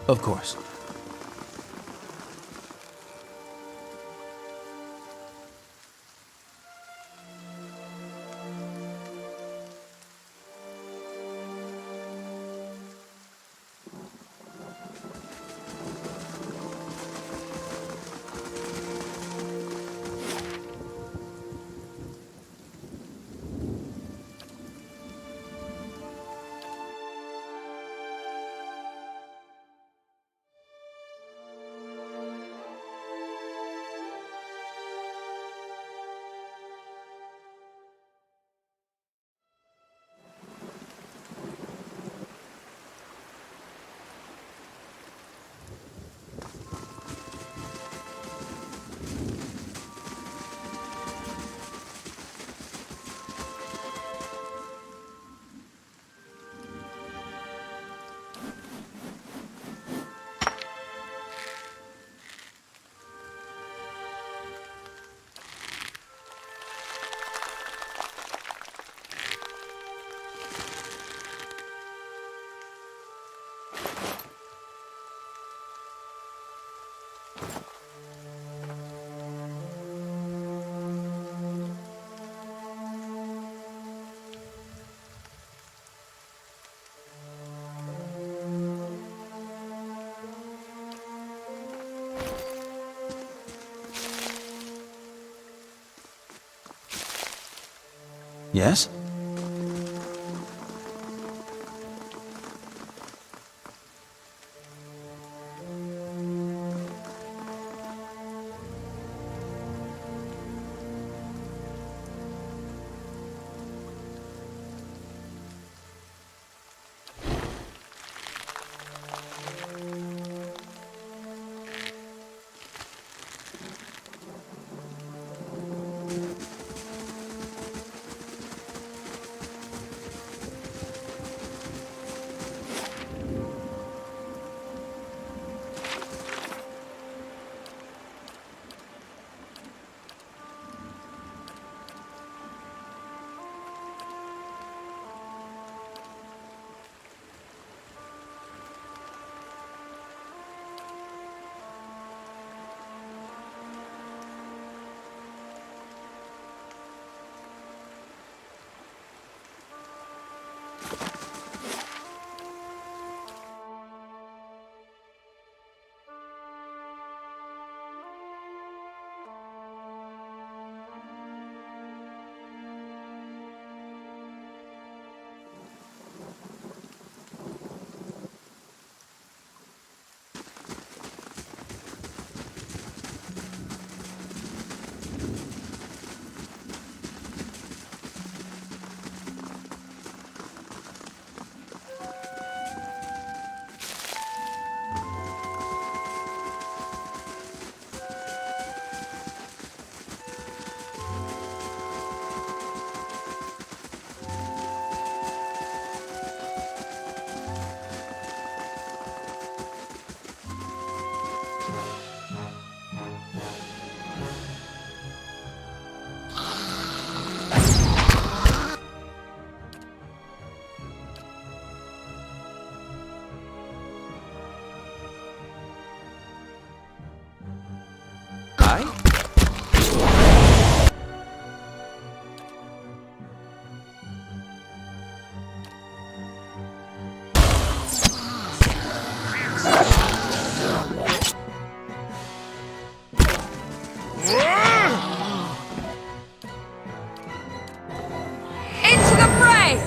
Of course. Yes?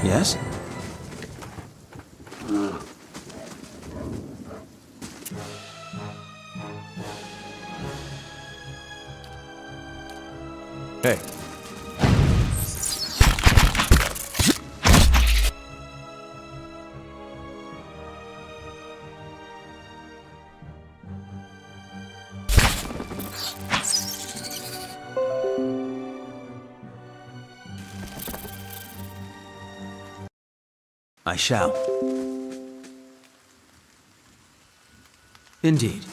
Yes? Hey. I shall. Indeed.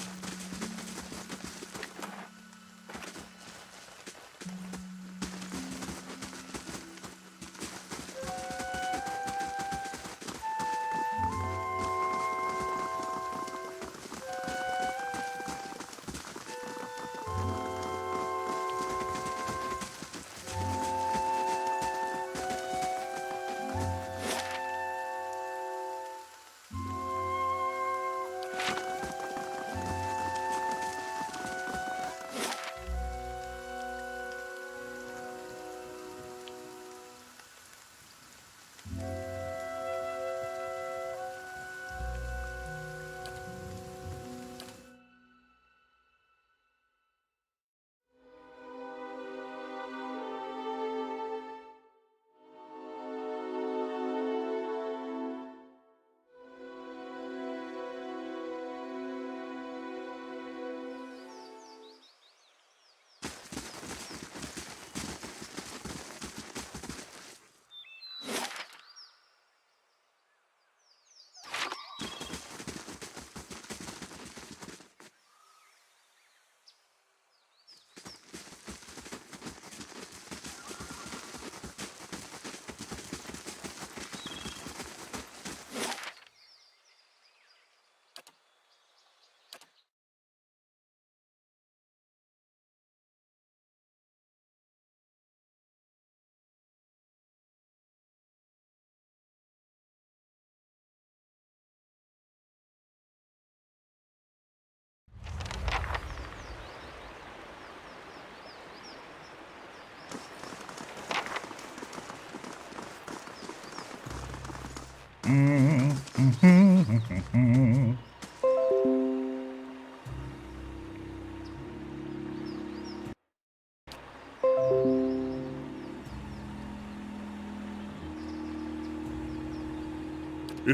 It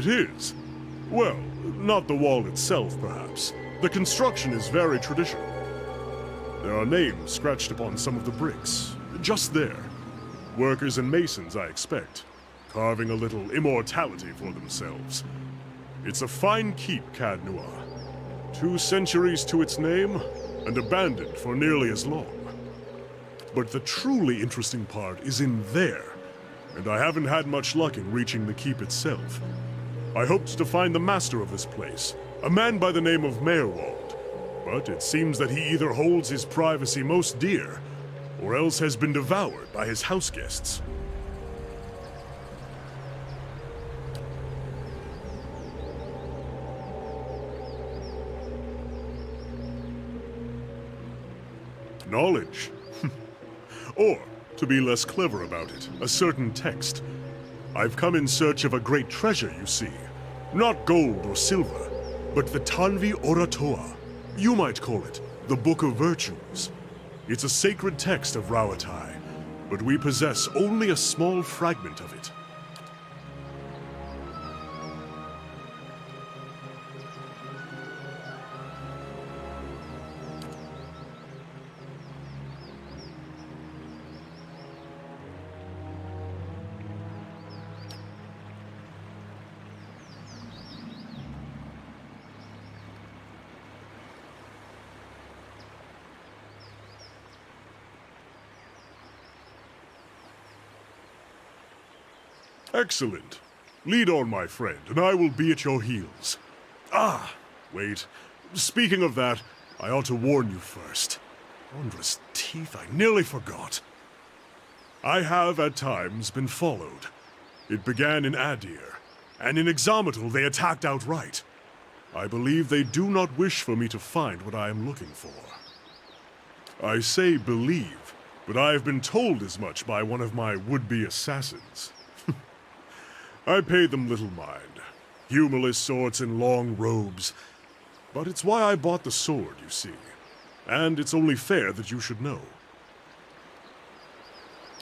is. Well, not the wall itself, perhaps. The construction is very traditional. There are names scratched upon some of the bricks, just there. Workers and masons, I expect, carving a little immortality for themselves. It's a fine keep, Caed Nua. 2 centuries to its name, and abandoned for nearly as long. But the truly interesting part is in there, and I haven't had much luck in reaching the keep itself. I hoped to find the master of this place, a man by the name of Maerwald, but it seems that he either holds his privacy most dear, or else has been devoured by his house guests. Knowledge. Or, to be less clever about it, a certain text. I've come in search of a great treasure, you see. Not gold or silver, but the Tanvi Oratoa. You might call it the Book of Virtues. It's a sacred text of Rauatai, but we possess only a small fragment of it. Excellent. Lead on, my friend, and I will be at your heels. Ah, wait. Speaking of that, I ought to warn you first. Wondrous teeth, I nearly forgot. I have, at times, been followed. It began in Adir, and in Exometal they attacked outright. I believe they do not wish for me to find what I am looking for. I say believe, but I have been told as much by one of my would-be assassins. I pay them little mind. Humorless sorts in long robes. But it's why I bought the sword, you see. And it's only fair that you should know.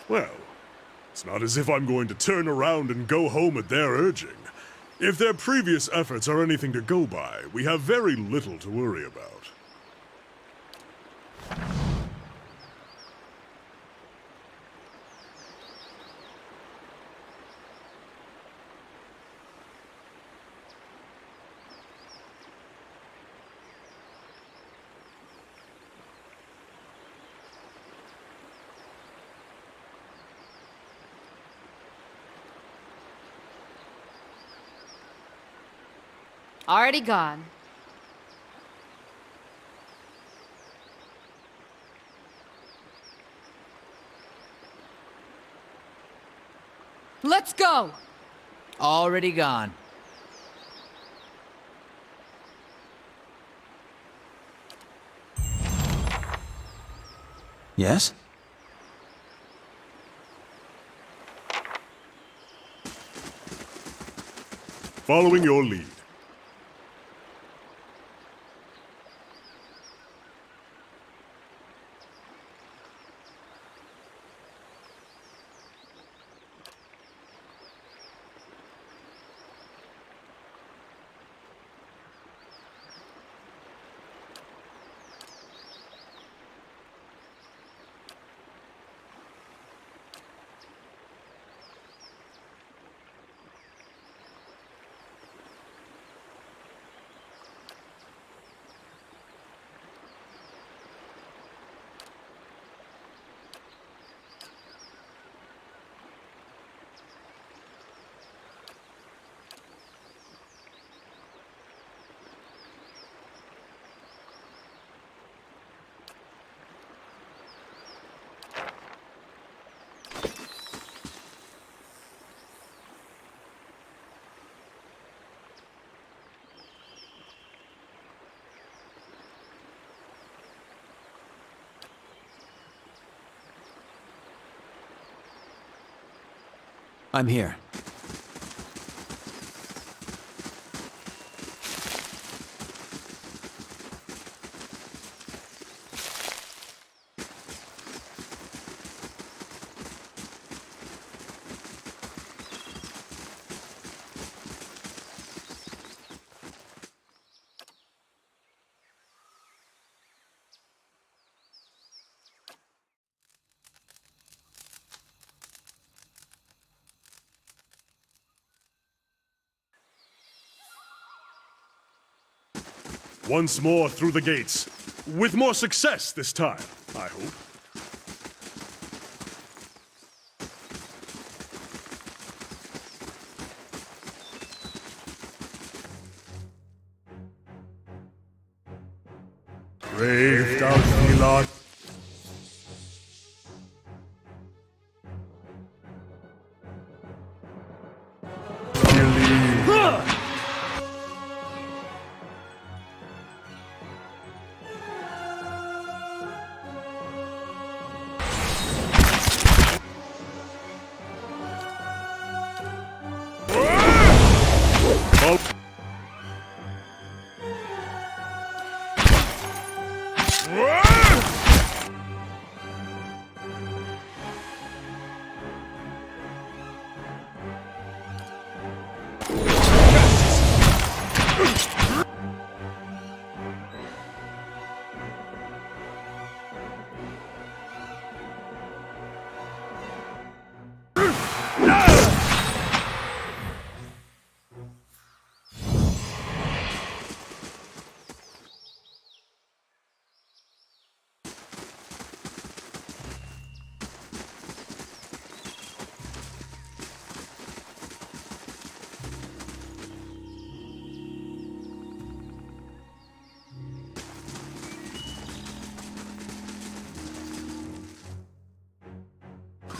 Well, it's not as if I'm going to turn around and go home at their urging. If their previous efforts are anything to go by, we have very little to worry about. Already gone. Let's go! Already gone. Yes? Following your lead. I'm here. Once more through the gates. With more success this time, I hope. Brave Dalfilar.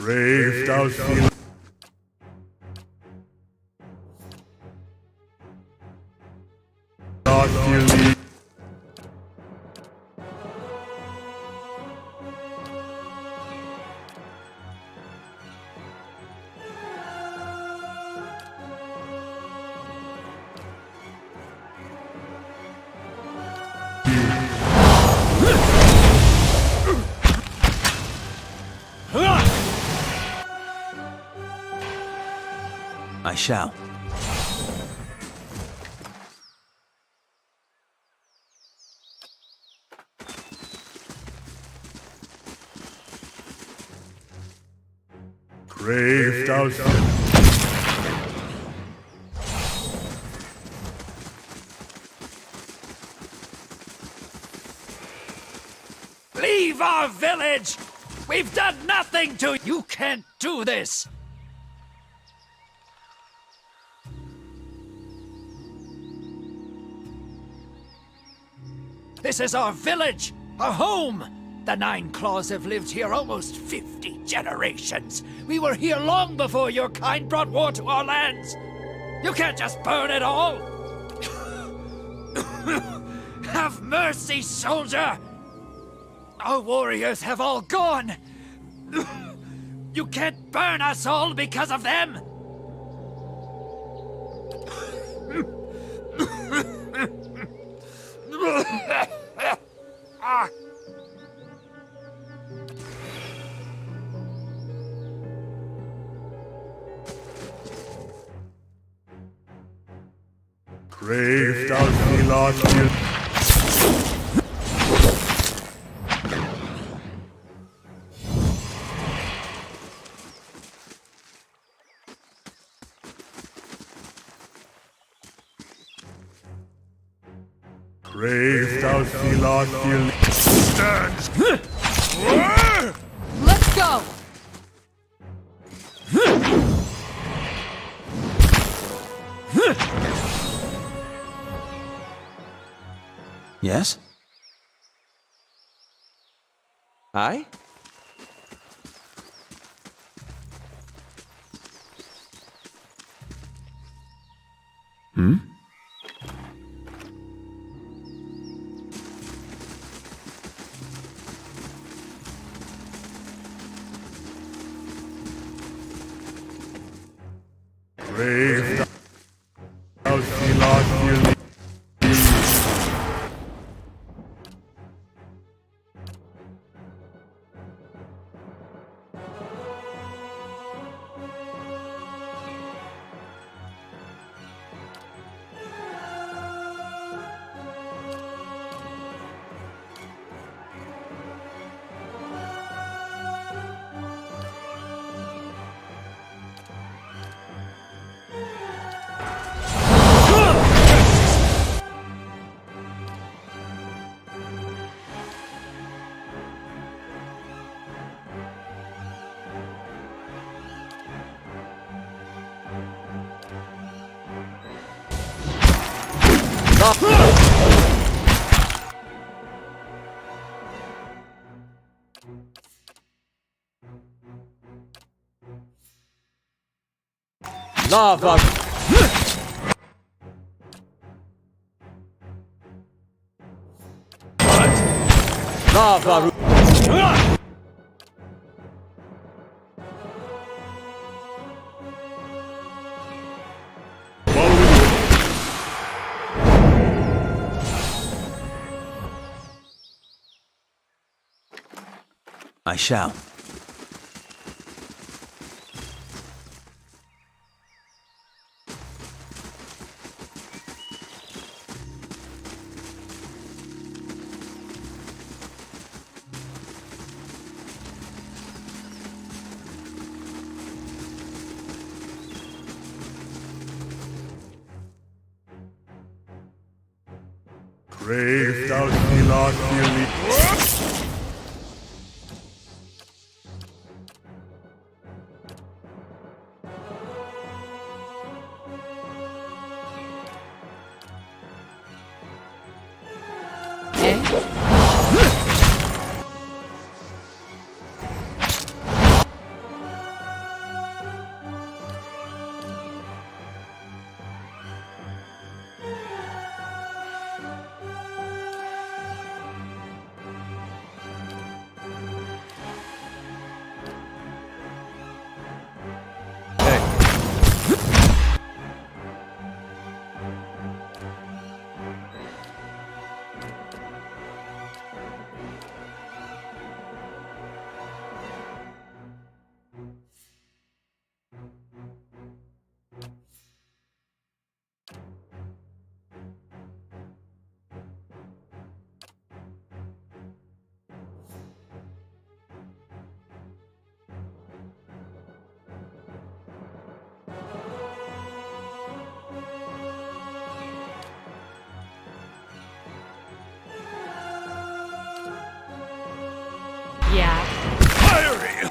Brave Dalfilar. I shall. Brave Dalfilar. Leave our village! We've done nothing to you! You can't do this! This is our village, our home! The Nine Claws have lived here almost 50 generations. We were here long before your kind brought war to our lands. You can't just burn it all! Have mercy, soldier! Our warriors have all gone! You can't burn us all because of them! Brave Dalfilar. Brave Dalfilar stands. Let's go! Yes? Aye? Hmm? Brave Dalfilar. Lava. Lava. I shall. Brave thou Gilad dearly. Yeah. Fiery!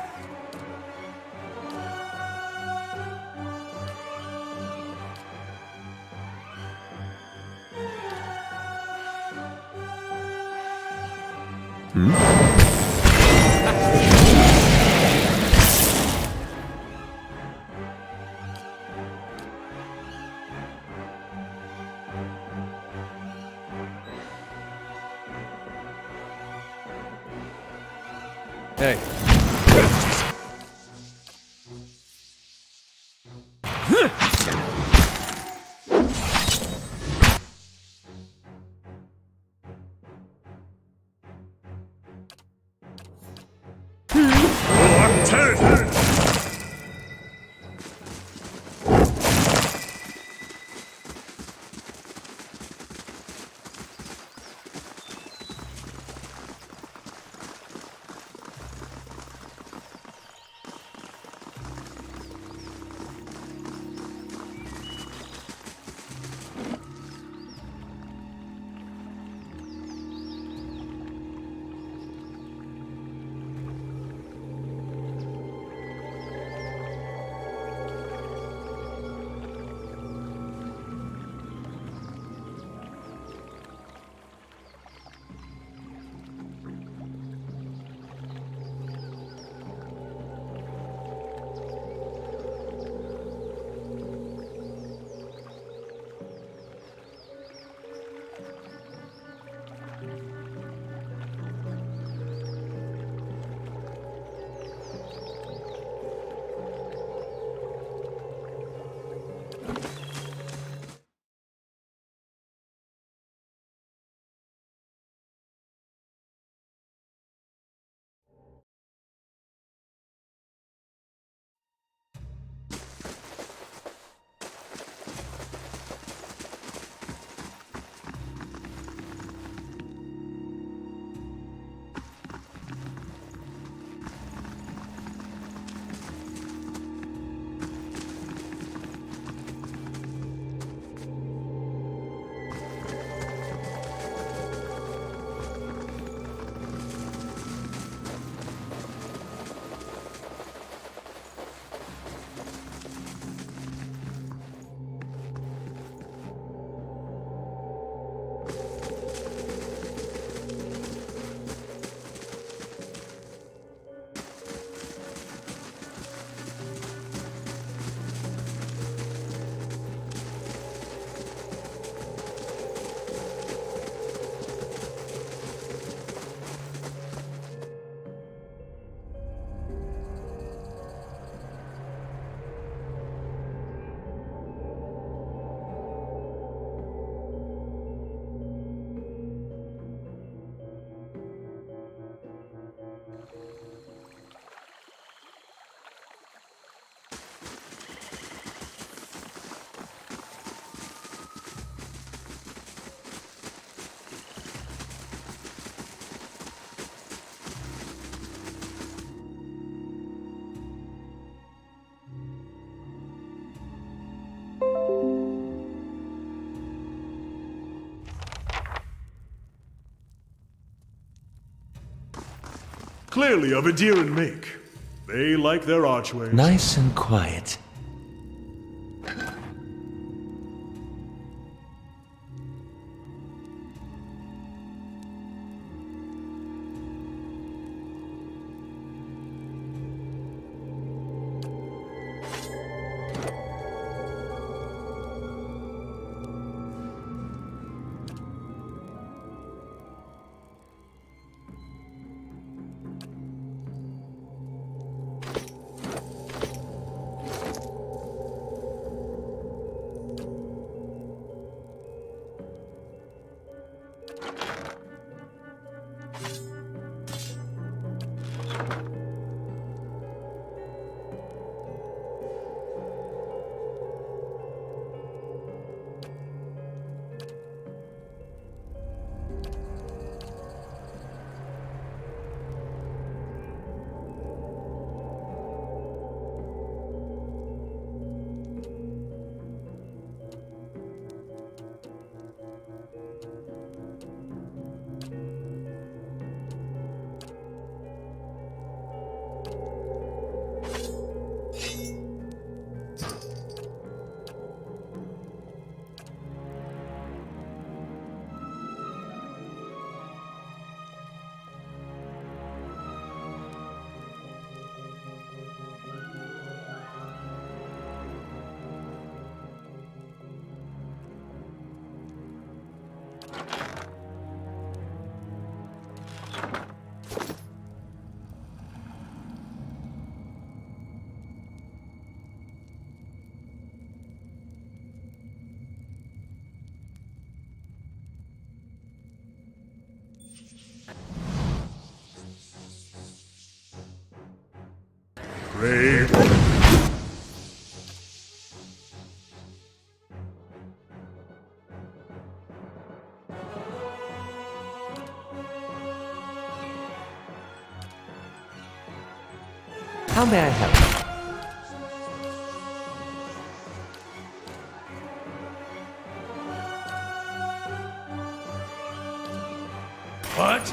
Hey. Clearly of Adiran make. They like their archways. Nice and quiet. Great. How may I help? What?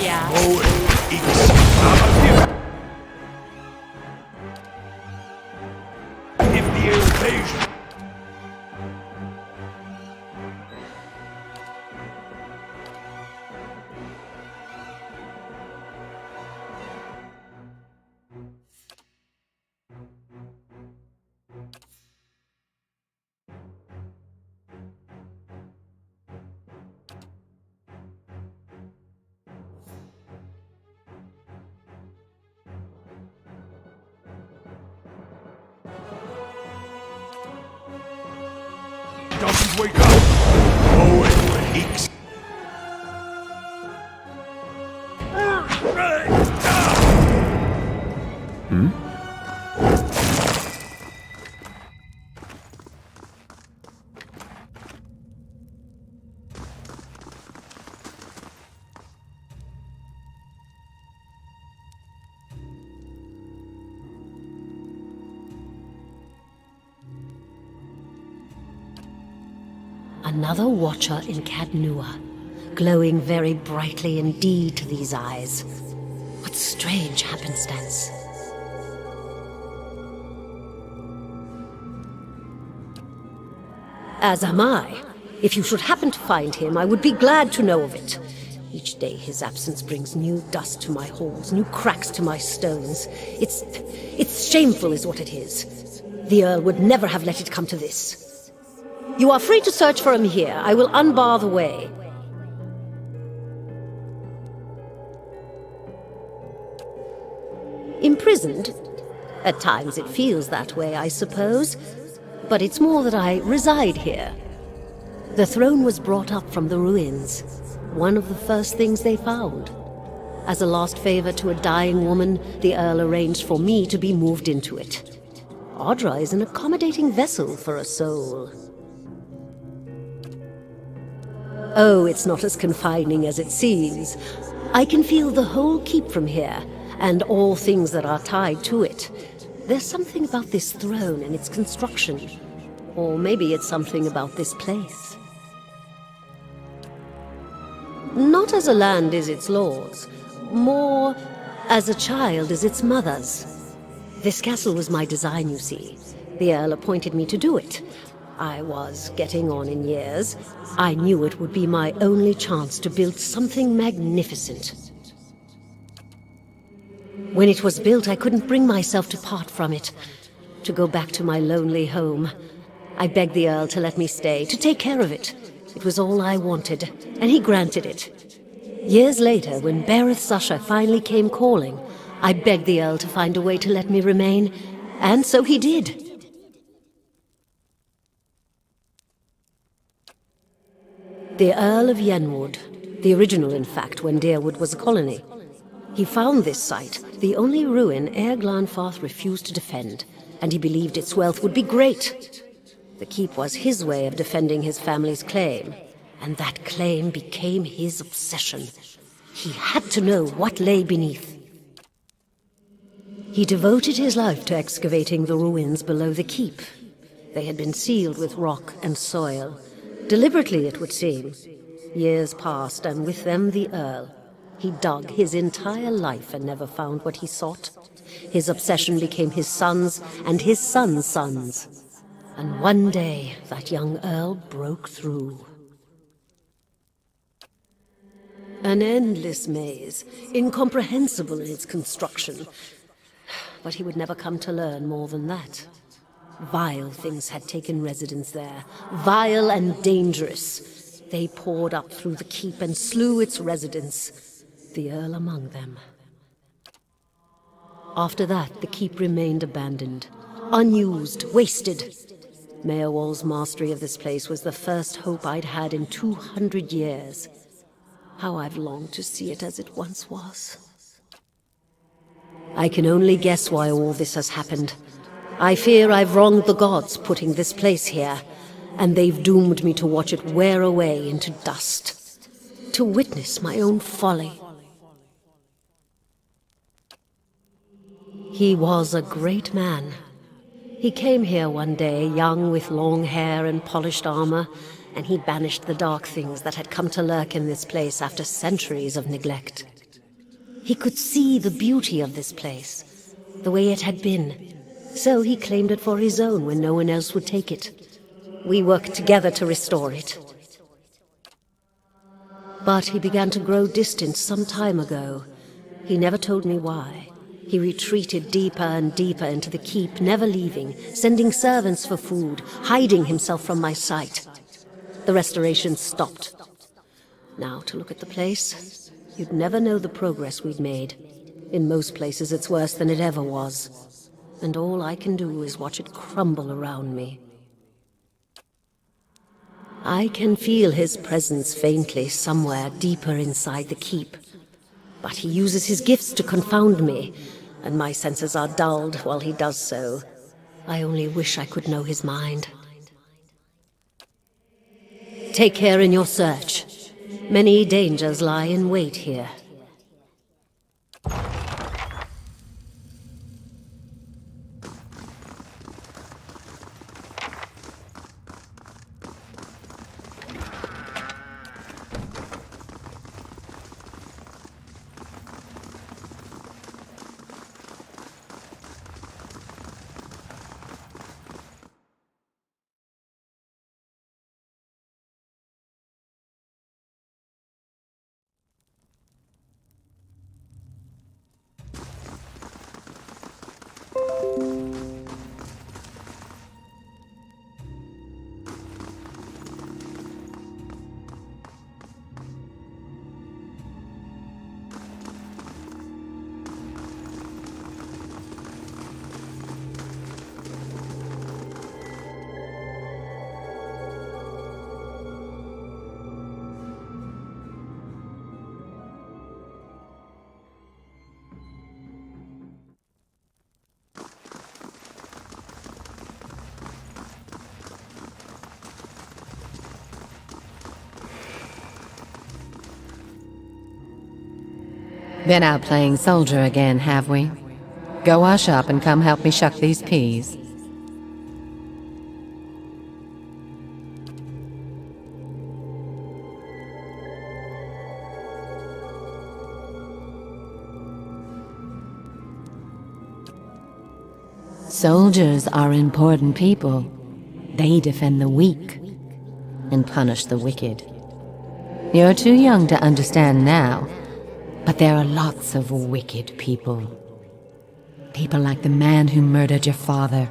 Yeah. If the invasion. Doesn't wake up! Oh, it leaks! Another watcher in Caed Nua, glowing very brightly indeed to these eyes. What strange happenstance. As am I. If you should happen to find him, I would be glad to know of it. Each day his absence brings new dust to my halls, new cracks to my stones. It's shameful is what it is. The Earl would never have let it come to this. You are free to search for him here. I will unbar the way. Imprisoned? At times it feels that way, I suppose. But it's more that I reside here. The throne was brought up from the ruins. One of the first things they found. As a last favor to a dying woman, the Earl arranged for me to be moved into it. Audra is an accommodating vessel for a soul. Oh, it's not as confining as it seems. I can feel the whole keep from here, and all things that are tied to it. There's something about this throne and its construction. Or maybe it's something about this place. Not as a land is its lord's, more as a child is its mother's. This castle was my design, you see. The Earl appointed me to do it. I was getting on in years. I knew it would be my only chance to build something magnificent. When it was built, I couldn't bring myself to part from it, to go back to my lonely home. I begged the Earl to let me stay, to take care of it. It was all I wanted, and he granted it. Years later, when Berith Sasha finally came calling, I begged the Earl to find a way to let me remain, and so he did. The Earl of Yenwood, the original in fact when Deerwood was a colony. He found this site, the only ruin Ere Glanfarth refused to defend, and he believed its wealth would be great. The keep was his way of defending his family's claim, and that claim became his obsession. He had to know what lay beneath. He devoted his life to excavating the ruins below the keep. They had been sealed with rock and soil. Deliberately, it would seem. Years passed, and with them the Earl. He dug his entire life and never found what he sought. His obsession became his sons and his sons' sons. And one day, that young Earl broke through. An endless maze, incomprehensible in its construction. But he would never come to learn more than that. Vile things had taken residence there, vile and dangerous. They poured up through the keep and slew its residents, the Earl among them. After that, the keep remained abandoned, unused, wasted. Maerwald's mastery of this place was the first hope I'd had in 200 years. How I've longed to see it as it once was. I can only guess why all this has happened. I fear I've wronged the gods putting this place here, and they've doomed me to watch it wear away into dust, to witness my own folly. He was a great man. He came here one day, young with long hair and polished armor, and he banished the dark things that had come to lurk in this place after centuries of neglect. He could see the beauty of this place, the way it had been, so he claimed it for his own when no one else would take it. We worked together to restore it. But he began to grow distant some time ago. He never told me why. He retreated deeper and deeper into the keep, never leaving, sending servants for food, hiding himself from my sight. The restoration stopped. Now, to look at the place, you'd never know the progress we'd made. In most places, it's worse than it ever was. And all I can do is watch it crumble around me. I can feel his presence faintly somewhere deeper inside the keep. But he uses his gifts to confound me, and my senses are dulled while he does so. I only wish I could know his mind. Take care in your search. Many dangers lie in wait here. Been out playing soldier again, have we? Go wash up and come help me shuck these peas. Soldiers are important people. They defend the weak and punish the wicked. You're too young to understand now, but there are lots of wicked people. People like the man who murdered your father.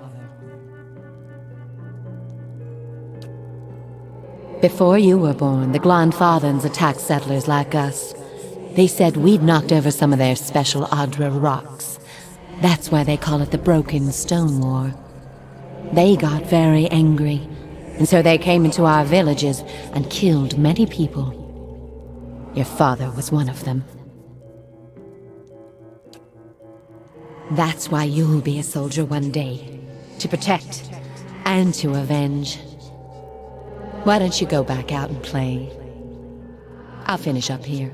Before you were born, the Glanfathans attacked settlers like us. They said we'd knocked over some of their special Adra rocks. That's why they call it the Broken Stone War. They got very angry, and so they came into our villages and killed many people. Your father was one of them. That's why you'll be a soldier one day, to protect and to avenge. Why don't you go back out and play? I'll finish up here.